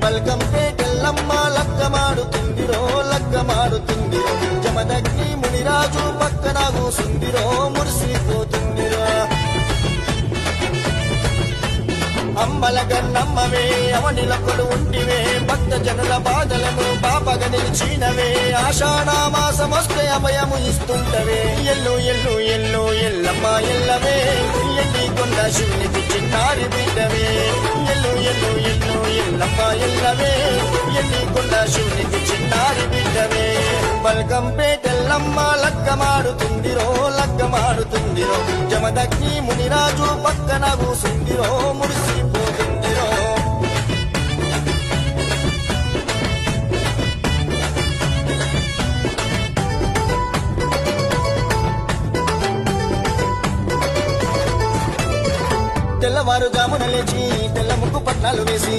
బల్కంపేటెల్లమ్మ లగ్గమాడుతుందిరో లగ్గమాడుతుందిరో జమదగ్ని మునిరాజు పక్కన కూసుందిరో మురిసిపోతుందిరో అమ్మల గన్నమ్మవే అవనిలొక్కడు ఉంటివే భక్త జనుల బాధలను బాపగా నిలిచినవే ఆషాఢ మాసమొస్తే అభయము ఇస్తుంటవే ఎల్లు ఎల్లు ఎల్లు ఎల్లమ్మ ఎల్లవే ఎల్లి కొండ శివునికి చిన్నారి బిడ్డవే ఎల్లు ఎల్లు ఎల్లు ఎల్లమ్మ ఎల్లవే ఎల్లి కొండ శివునికి చిన్నారి బిడ్డవే బల్కంపేటెల్లమ్మ లగ్గమాడుతుందిరో లగ్గమాడుతుందిరో జమదగ్ని మునిరాజు పక్కన కూసుందిరో మురిసిపోతుందిరో తెల్లవారుజామున లేచి తెల్ల ముగ్గు పట్నాలు వేసి